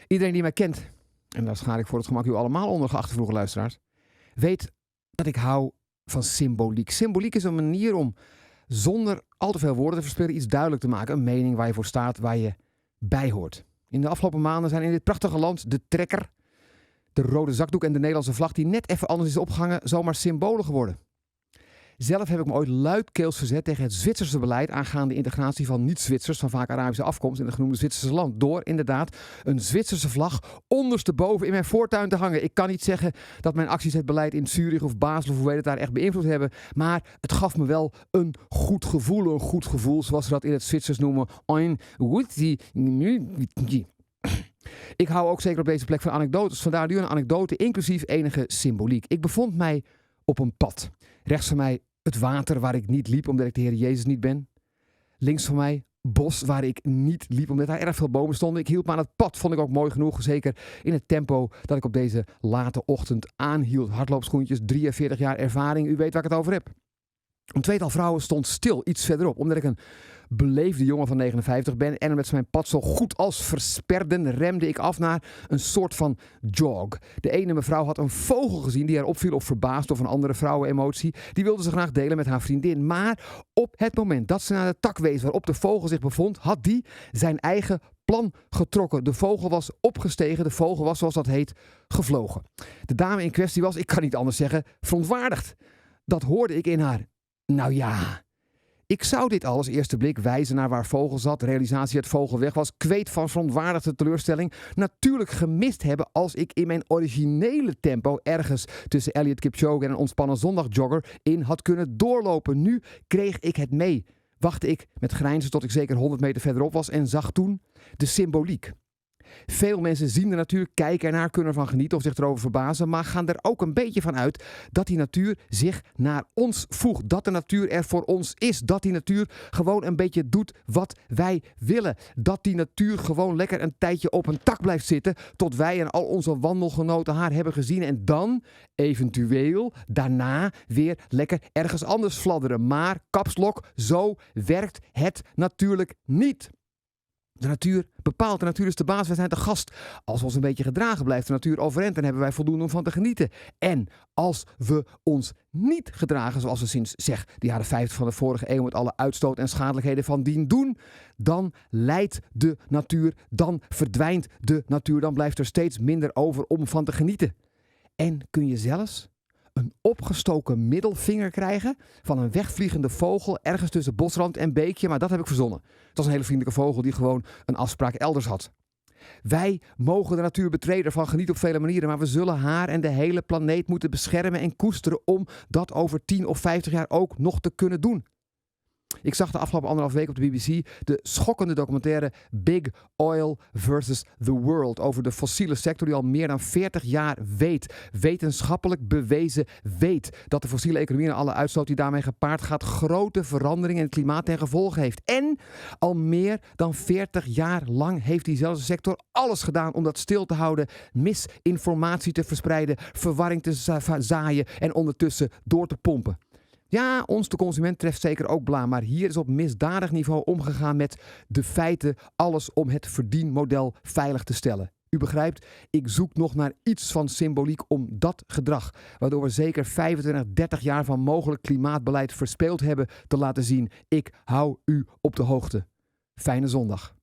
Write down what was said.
Iedereen die mij kent, en daar schaar ik voor het gemak u allemaal onder, geachte vroege luisteraars, weet dat ik hou van symboliek. Symboliek is een manier om zonder al te veel woorden te verspillen iets duidelijk te maken. Een mening waar je voor staat, waar je bij hoort. In de afgelopen maanden zijn in dit prachtige land de trekker, de rode zakdoek en de Nederlandse vlag die net even anders is opgehangen, zomaar symbolen geworden. Zelf heb ik me ooit luidkeels verzet tegen het Zwitserse beleid aangaande integratie van niet-Zwitsers van vaak Arabische afkomst in het genoemde Zwitserse land. Door inderdaad een Zwitserse vlag ondersteboven in mijn voortuin te hangen. Ik kan niet zeggen dat mijn acties het beleid in Zurich of Basel of hoe weet het daar echt beïnvloed hebben. Maar het gaf me wel een goed gevoel. Een goed gevoel zoals ze dat in het Zwitsers noemen. Ik hou ook zeker op deze plek van anekdotes. Vandaar nu een anekdote inclusief enige symboliek. Ik bevond mij op een pad. Rechts van mij het water waar ik niet liep omdat ik de Heer Jezus niet ben. Links van mij bos waar ik niet liep omdat daar erg veel bomen stonden. Ik hield me aan het pad, vond ik ook mooi genoeg. Zeker in het tempo dat ik op deze late ochtend aanhield. Hardloopschoentjes, 43 jaar ervaring. U weet waar ik het over heb. Een tweetal vrouwen stond stil iets verderop. Omdat ik een beleefde jongen van 59 ben en omdat ze mijn pad zo goed als versperden, remde ik af naar een soort van jog. De ene mevrouw had een vogel gezien die haar opviel of verbaasd of een andere vrouwenemotie. Die wilde ze graag delen met haar vriendin. Maar op het moment dat ze naar de tak wees waarop de vogel zich bevond, had die zijn eigen plan getrokken. De vogel was opgestegen. De vogel was, zoals dat heet, gevlogen. De dame in kwestie was, ik kan niet anders zeggen, verontwaardigd. Dat hoorde ik in haar. Nou ja, ik zou dit alles eerste blik wijzen naar waar vogel zat, realisatie het vogel weg was, kweet van verontwaardigde teleurstelling, natuurlijk gemist hebben als ik in mijn originele tempo ergens tussen Eliud Kipchoge en een ontspannen zondagjogger in had kunnen doorlopen. Nu kreeg ik het mee. Wachtte ik met grijnzen tot ik zeker 100 meter verderop was en zag toen de symboliek. Veel mensen zien de natuur, kijken ernaar, kunnen ervan genieten of zich erover verbazen, maar gaan er ook een beetje van uit dat die natuur zich naar ons voegt. Dat de natuur er voor ons is. Dat die natuur gewoon een beetje doet wat wij willen. Dat die natuur gewoon lekker een tijdje op een tak blijft zitten tot wij en al onze wandelgenoten haar hebben gezien en dan eventueel daarna weer lekker ergens anders fladderen. Maar kapslok, zo werkt het natuurlijk niet. De natuur bepaalt, de natuur is de baas, wij zijn de gast. Als we ons een beetje gedragen, blijft de natuur overeind en hebben wij voldoende om van te genieten. En als we ons niet gedragen, zoals we sinds de jaren 50 van de vorige eeuw met alle uitstoot en schadelijkheden van dien doen, dan leidt de natuur, dan verdwijnt de natuur, dan blijft er steeds minder over om van te genieten. En kun je zelfs een opgestoken middelvinger krijgen van een wegvliegende vogel ergens tussen bosrand en beekje, maar dat heb ik verzonnen. Het was een hele vriendelijke vogel die gewoon een afspraak elders had. Wij mogen de natuur betreden, ervan genieten op vele manieren, maar we zullen haar en de hele planeet moeten beschermen en koesteren om dat over 10 of 50 jaar ook nog te kunnen doen. Ik zag de afgelopen 1,5 week op de BBC de schokkende documentaire Big Oil versus the World over de fossiele sector die al meer dan 40 jaar wetenschappelijk bewezen weet dat de fossiele economie en alle uitstoot die daarmee gepaard gaat grote veranderingen in het klimaat ten gevolge heeft. En al meer dan 40 jaar lang heeft diezelfde sector alles gedaan om dat stil te houden, misinformatie te verspreiden, verwarring te zaaien en ondertussen door te pompen. Ja, ons de consument treft zeker ook blaam, maar hier is op misdadig niveau omgegaan met de feiten, alles om het verdienmodel veilig te stellen. U begrijpt, ik zoek nog naar iets van symboliek om dat gedrag, waardoor we zeker 25, 30 jaar van mogelijk klimaatbeleid verspeeld hebben, te laten zien. Ik hou u op de hoogte. Fijne zondag.